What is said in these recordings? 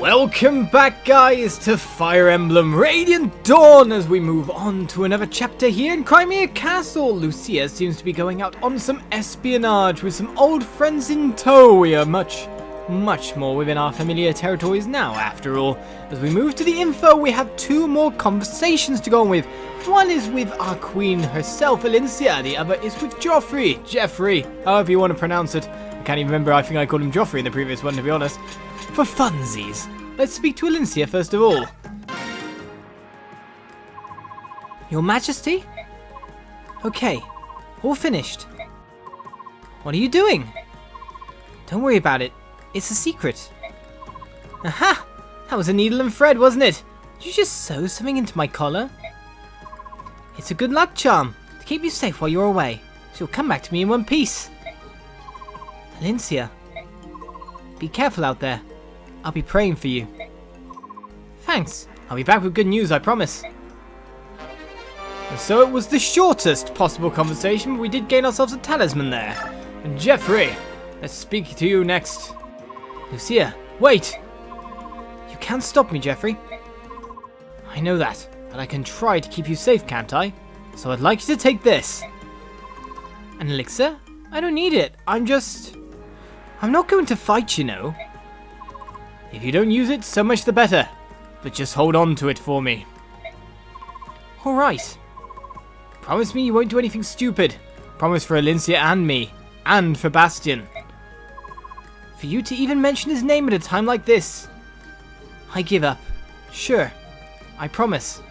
Welcome back, guys, to Fire Emblem Radiant Dawn as we move on to another chapter here in Crimea Castle. Lucia seems to be going out on some espionage with some old friends in tow. We are much more within our familiar territories now, after all. As we move to the info, we have two more conversations to go on with. One is with our queen herself, Lucia. The other is with Jeffrey, however you want to pronounce it. I can't even remember, I think I called him Joffrey in the previous one, to be honest. For funsies, let's speak to Lucia first of all. Your Majesty? Okay, all finished. What are you doing? Don't worry about it, it's a secret. Aha! That was a needle and thread, wasn't it? Did you just sew something into my collar? It's a good luck charm to keep you safe while you're away, so you'll come back to me in one piece. Lucia, be careful out there. I'll be praying for you. Thanks. I'll be back with good news, I promise. And so it was the shortest possible conversation, but we did gain ourselves a talisman there. And Jeffrey, let's speak to you next. Lucia, wait! You can't stop me, Jeffrey. I know that, but I can try to keep you safe, can't I? So I'd like you to take this. An elixir? I don't need it. I'm not going to fight, you know. If you don't use it, so much the better. But just hold on to it for me. Alright. Promise me you won't do anything stupid. Promise for Lucia and me. And for Bastion. For you to even mention his name at a time like this. I give up. Sure. I promise.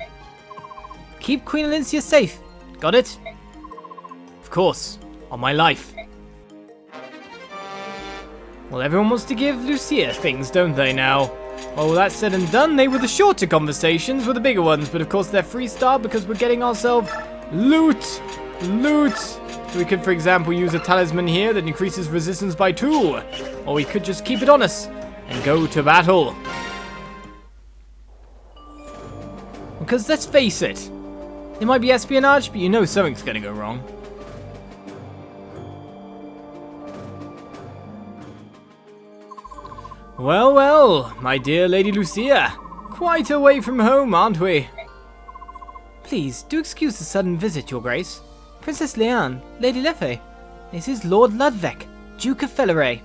Keep Queen Lucia safe. Got it? Of course. On my life. Well, everyone wants to give Lucia things, don't they now? Well, with that said and done, they were the shorter conversations, were the bigger ones, but of course they're freestyle because we're getting ourselves loot. So we could, for example, use a talisman here that increases resistance by 2, or we could just keep it on us and go to battle. Because let's face it, it might be espionage, but you know something's gonna go wrong. Well, my dear Lady Lucia. Quite away from home, aren't we? Please, do excuse the sudden visit, Your Grace. Princess Leanne, Lady Leffe. This is Lord Ludveck, Duke of Felleray.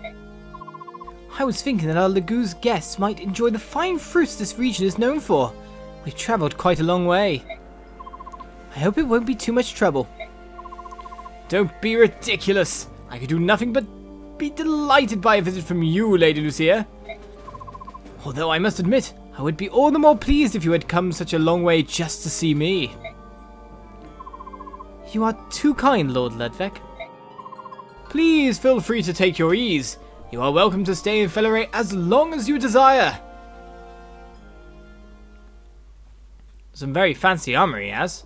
I was thinking that our Lagoo's guests might enjoy the fine fruits this region is known for. We've travelled quite a long way. I hope it won't be too much trouble. Don't be ridiculous. I could do nothing but be delighted by a visit from you, Lady Lucia. Although I must admit, I would be all the more pleased if you had come such a long way just to see me. You are too kind, Lord Ludveck. Please feel free to take your ease. You are welcome to stay in Felleray as long as you desire. Some very fancy armor he has.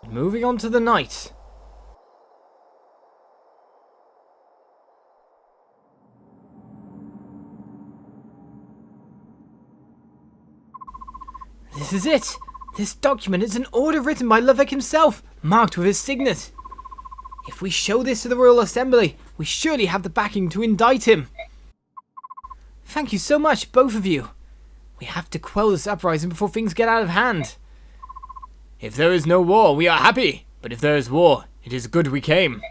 Moving on to the night. This is it! This document is an order written by Ludveck himself, marked with his signet. If we show this to the Royal Assembly, we surely have the backing to indict him. Thank you so much, both of you. We have to quell this uprising before things get out of hand. If there is no war, we are happy. But if there is war, it is good we came.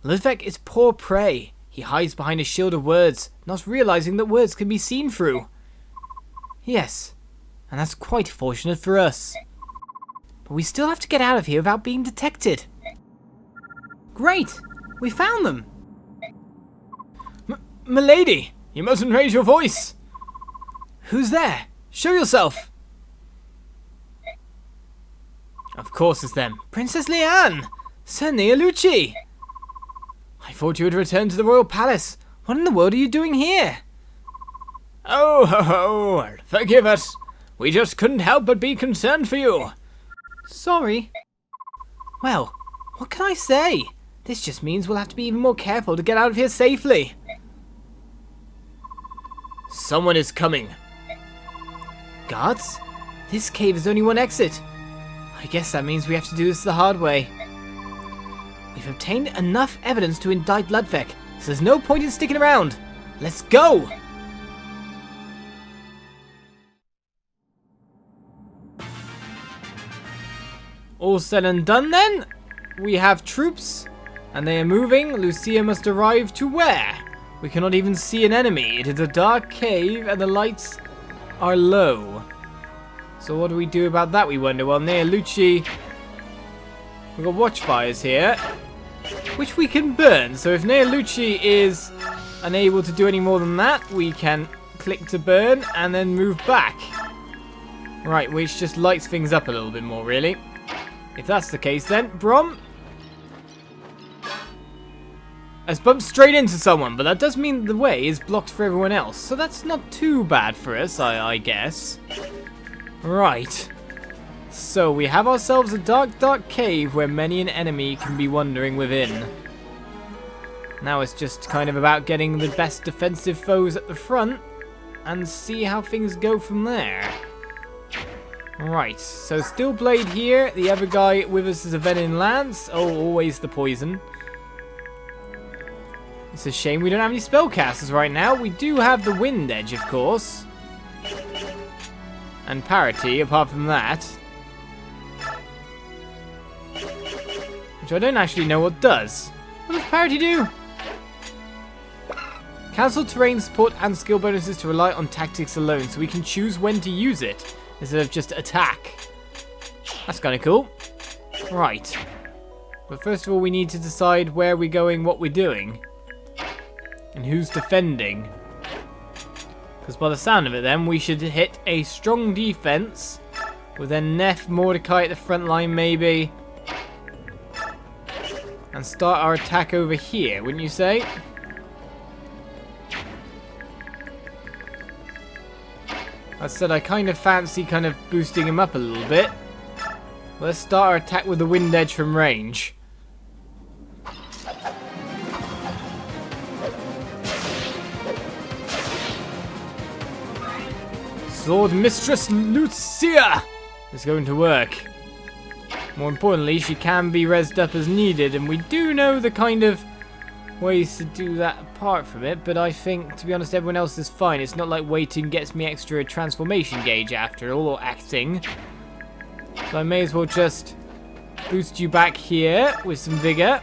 Ludveck is poor prey. He hides behind a shield of words, not realizing that words can be seen through. Yes. And that's quite fortunate for us. But we still have to get out of here without being detected. Great! We found them! Milady! You mustn't raise your voice! Who's there? Show yourself! Of course it's them. Princess Leanne! Sir Lucia! I thought you had returned to the royal palace. What in the world are you doing here? Oh ho ho! Forgive us! We just couldn't help but be concerned for you. Sorry. Well, what can I say? This just means we'll have to be even more careful to get out of here safely. Someone is coming. Guards? This cave is only one exit. I guess that means we have to do this the hard way. We've obtained enough evidence to indict Ludveck, so there's no point in sticking around. Let's go! All said and done then. We have troops, and they are moving. Lucia must arrive to where? We cannot even see an enemy. It is a dark cave, and the lights are low. So what do we do about that, we wonder? Well, near Lucia, we've got watchfires here, which we can burn. So if near Lucia is unable to do any more than that, we can click to burn and then move back. Right, which just lights things up a little bit more, really. If that's the case, then Brom has bumped straight into someone, but that does mean the way is blocked for everyone else. So that's not too bad for us, I guess. Right. So we have ourselves a dark, dark cave where many an enemy can be wandering within. Now it's just kind of about getting the best defensive foes at the front and see how things go from there. Right, so Steelblade here. The other guy with us is a Venom Lance. Oh, always the poison. It's a shame we don't have any spellcasters right now. We do have the Wind Edge, of course. And Parity, apart from that. Which I don't actually know what does. What does Parity do? Cancel terrain support and skill bonuses to rely on tactics alone, so we can choose when to use it, instead of just attack. That's kind of cool. Right. But first of all, we need to decide where we're going, what we're doing. And who's defending. Because by the sound of it then, we should hit a strong defense. With then Neff, Mordecai at the front line maybe. And start our attack over here, wouldn't you say? I said I kind of fancy kind of boosting him up a little bit. Let's start our attack with the Wind Edge from range. Sword Mistress Lucia is going to work. More importantly, she can be rezzed up as needed, and we do know the kind of ways to do that apart from it, but I think, to be honest, everyone else is fine. It's not like waiting gets me extra transformation gauge after all, or acting. So I may as well just boost you back here with some vigor.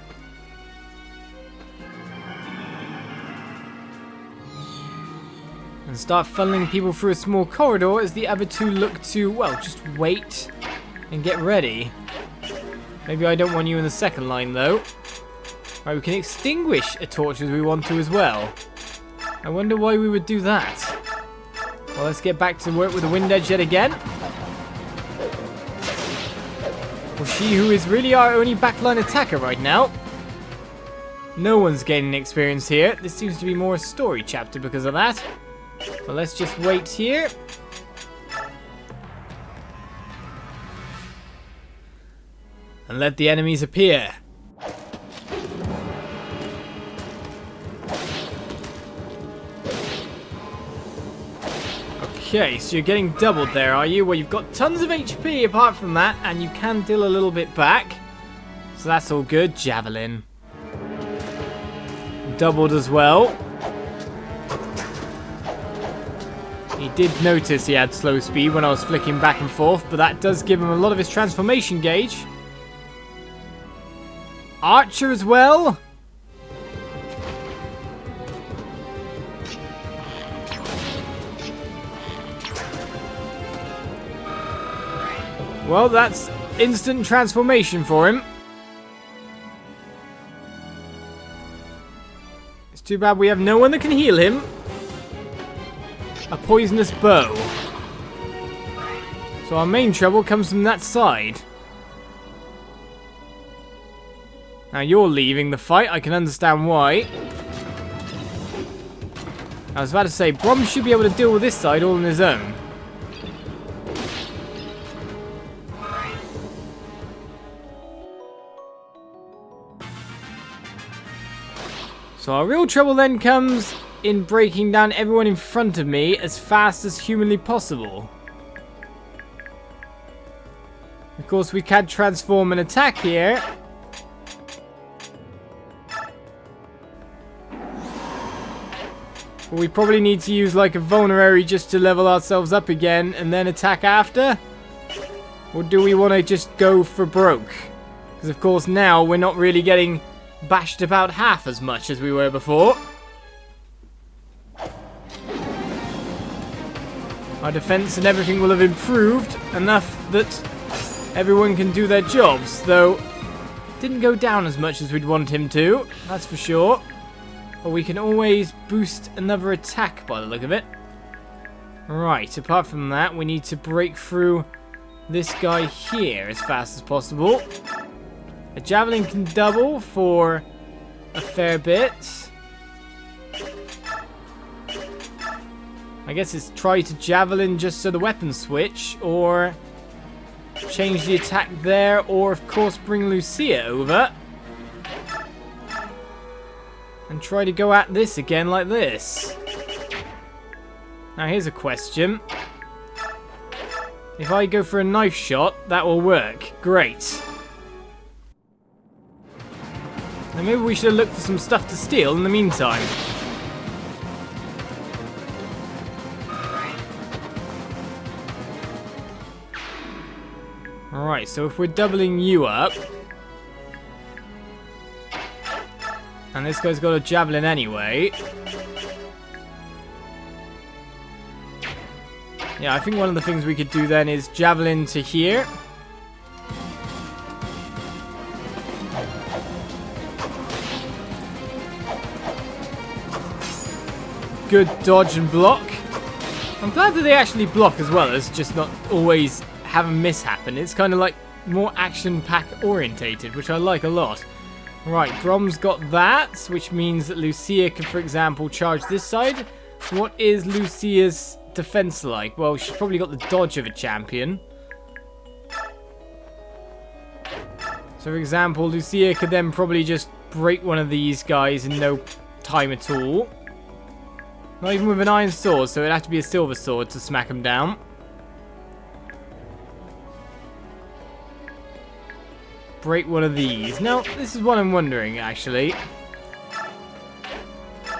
And start funneling people through a small corridor as the other two look to, well, just wait and get ready. Maybe I don't want you in the second line, though. Right, we can extinguish a torch as we want to as well. I wonder why we would do that. Well, let's get back to work with the Wind Edge yet again. For she who is really our only backline attacker right now. No one's gaining experience here. This seems to be more a story chapter because of that. But let's just wait here. And let the enemies appear. Okay, so you're getting doubled there, are you? Well, you've got tons of HP apart from that, and you can deal a little bit back. So that's all good. Javelin. Doubled as well. He did notice he had slow speed when I was flicking back and forth, but that does give him a lot of his transformation gauge. Archer as well. Well, that's instant transformation for him. It's too bad we have no one that can heal him. A poisonous bow. So our main trouble comes from that side. Now you're leaving the fight, I can understand why. I was about to say, Brom should be able to deal with this side all on his own. So our real trouble then comes in breaking down everyone in front of me as fast as humanly possible. Of course, we can transform and attack here. But we probably need to use like a vulnerary just to level ourselves up again and then attack after. Or do we want to just go for broke? Because of course now we're not really getting bashed about half as much as we were before. Our defense and everything will have improved enough that everyone can do their jobs, though didn't go down as much as we'd want him to, that's for sure. But we can always boost another attack by the look of it. Right, apart from that, we need to break through this guy here as fast as possible. A javelin can double for a fair bit. I guess it's try to javelin just so the weapon switch, or change the attack there, or of course bring Lucia over. And try to go at this again like this. Now here's a question. If I go for a knife shot, that will work. Great. Now maybe we should look for some stuff to steal in the meantime. Alright, so if we're doubling you up, and this guy's got a javelin anyway. Yeah, I think one of the things we could do then is javelin to here. Good dodge and block. I'm glad that they actually block as well as just not always have a miss happen. It's kind of like more action-pack orientated, which I like a lot. Right, Brom's got that, which means that Lucia can, for example, charge this side. What is Lucia's defense like? Well, she's probably got the dodge of a champion. So, for example, Lucia could then probably just break one of these guys in no time at all. Not even with an iron sword, so it'd have to be a silver sword to smack him down. Break one of these. Now, this is what I'm wondering, actually.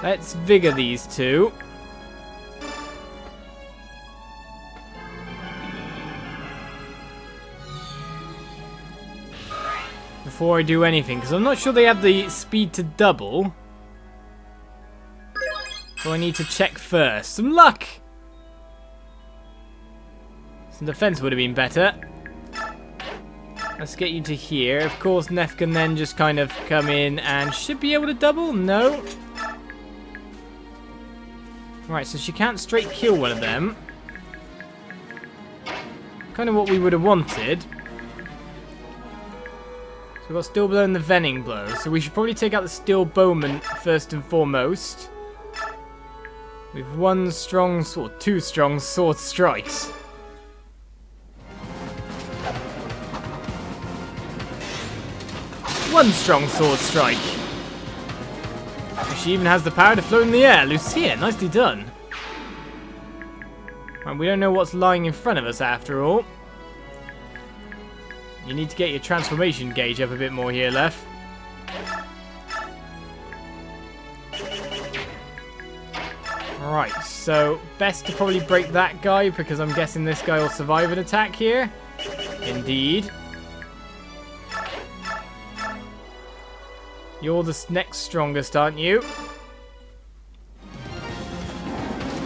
Let's vigor these two. Before I do anything, because I'm not sure they have the speed to double. So I need to check first. Some luck! Some defense would have been better. Let's get you to here. Of course, Neff can then just kind of come in and should be able to double. No. Right, so she can't straight kill one of them. Kind of what we would have wanted. So we've got Steel Blow and the Vening Blow. So we should probably take out the Steel Bowman first and foremost. With one strong sword, two strong sword strikes. One strong sword strike. She even has the power to float in the air. Lucia, nicely done. Right, we don't know what's lying in front of us after all. You need to get your transformation gauge up a bit more here, Lef. Right, so best to probably break that guy because I'm guessing this guy will survive an attack here. Indeed. You're the next strongest, aren't you?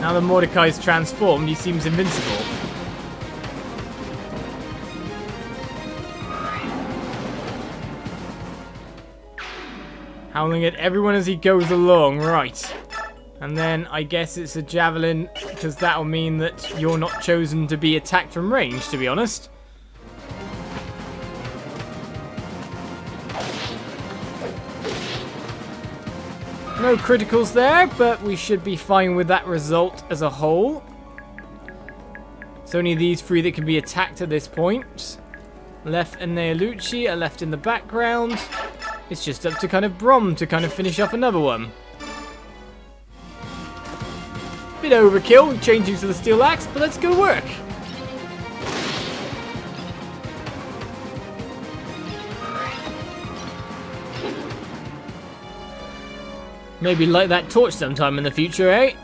Now that Mordecai's transformed, he seems invincible. Howling at everyone as he goes along, right. And then I guess it's a javelin, because that'll mean that you're not chosen to be attacked from range, to be honest. No criticals there, but we should be fine with that result as a whole. It's only these three that can be attacked at this point. Left and Lucia are left in the background. It's just up to kind of Brom to kind of finish off another one. Bit overkill, changing to the steel axe, but let's go work. Maybe light that torch sometime in the future, eh?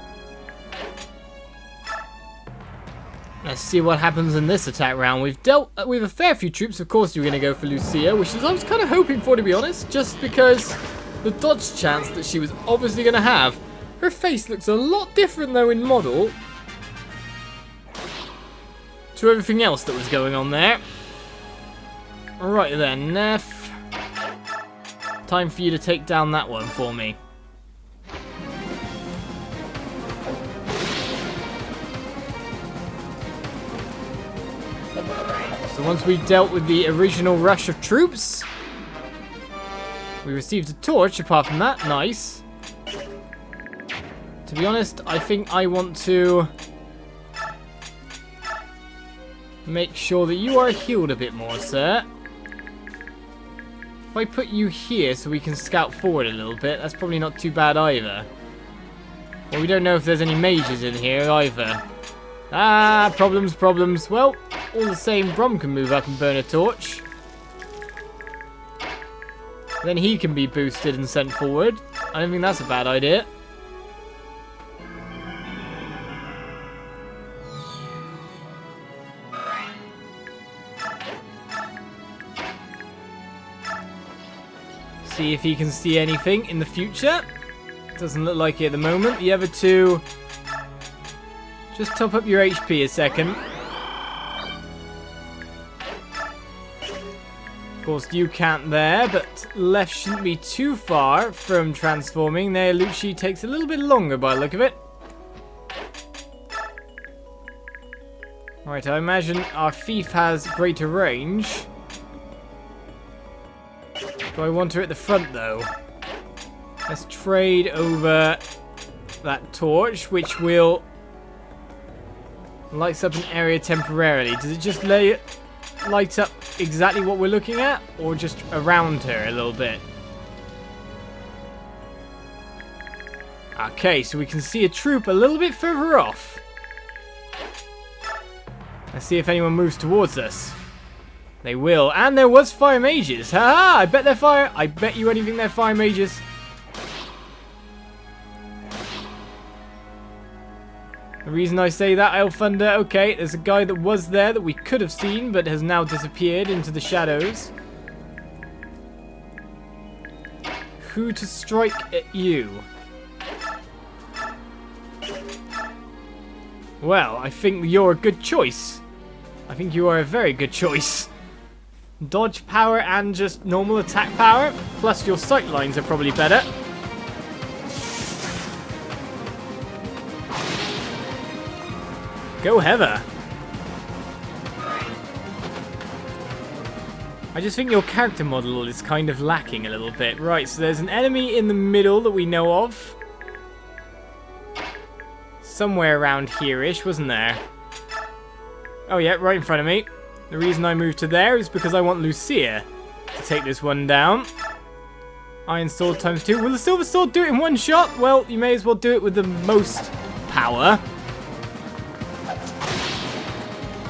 Let's see what happens in this attack round. We've dealt with a fair few troops. Of course, you're going to go for Lucia, which is I was kind of hoping for, to be honest, just because the dodge chance that she was obviously going to have. Her face looks a lot different, though, in model to everything else that was going on there. Right then, Neff. Time for you to take down that one for me. So once we dealt with the original rush of troops, we received a torch. Apart from that, nice. To be honest, I think I want to make sure that you are healed a bit more, sir. If I put you here so we can scout forward a little bit, that's probably not too bad either. Well, we don't know if there's any mages in here either. Ah, problems. Well, all the same, Brom can move up and burn a torch. Then he can be boosted and sent forward. I don't think that's a bad idea. See if he can see anything in the future. Doesn't look like it at the moment. The other two, just top up your HP a second. Of course, you can't there, but left shouldn't be too far from transforming. There, Lucia takes a little bit longer by the look of it. Right, I imagine our thief has greater range. Do I want her at the front, though? Let's trade over that torch, which will light up an area temporarily. Does it just light up exactly what we're looking at, or just around her a little bit? Okay, so we can see a troop a little bit further off. Let's see if anyone moves towards us. They will, and there was fire mages. Haha, I bet they're fire. I bet you anything they're fire mages. The reason I say that, Isle Thunder, okay, there's a guy that was there that we could have seen, but has now disappeared into the shadows. Who to strike at you? Well, I think you're a good choice. I think you are a very good choice. Dodge power and just normal attack power, plus your sight lines are probably better. Go Heather. I just think your character model is kind of lacking a little bit. Right, so there's an enemy in the middle that we know of. Somewhere around here-ish, wasn't there? Oh yeah, right in front of me. The reason I moved to there is because I want Lucia to take this one down. Iron Sword ×2. Will the Silver Sword do it in one shot? Well, you may as well do it with the most power.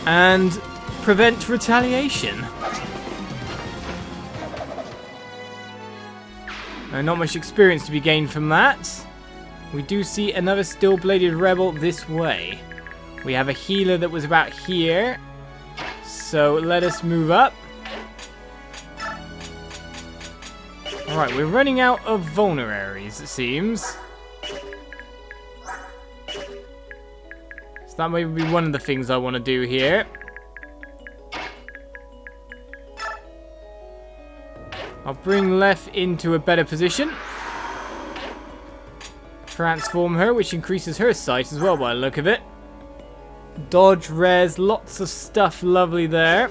And prevent retaliation. Not much experience to be gained from that. We do see another steel-bladed rebel this way. We have a healer that was about here. So let us move up. Alright, we're running out of vulneraries, it seems. So that may be one of the things I want to do here. I'll bring Lef into a better position. Transform her, which increases her sight as well by the look of it. Dodge, res, lots of stuff lovely there.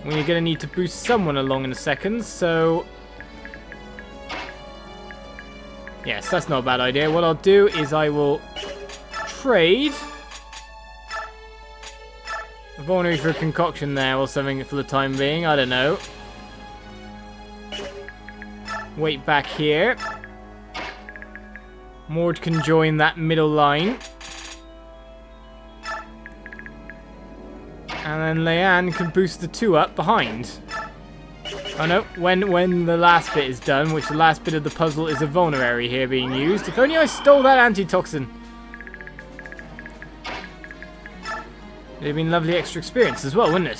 We're going to need to boost someone along in a second, so... yes, that's not a bad idea. What I'll do is I will trade a vulnerary for a concoction there or something for the time being. I don't know. Wait back here. Mord can join that middle line. And then Leanne can boost the two up behind. Oh no, when the last bit is done, which the last bit of the puzzle is a vulnerary here being used. If only I stole that antitoxin. It'd have been a lovely extra experience as well, wouldn't it?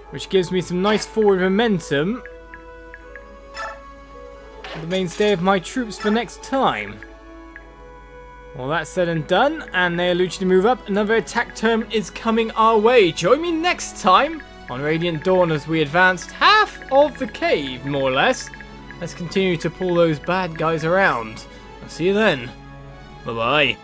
Which gives me some nice forward momentum. The mainstay of my troops for next time. Well, that's said and done, and they are Lucia to move up. Another attack turn is coming our way. Join me next time on Radiant Dawn as we advanced half of the cave, more or less. Let's continue to pull those bad guys around. I'll see you then. Bye-bye.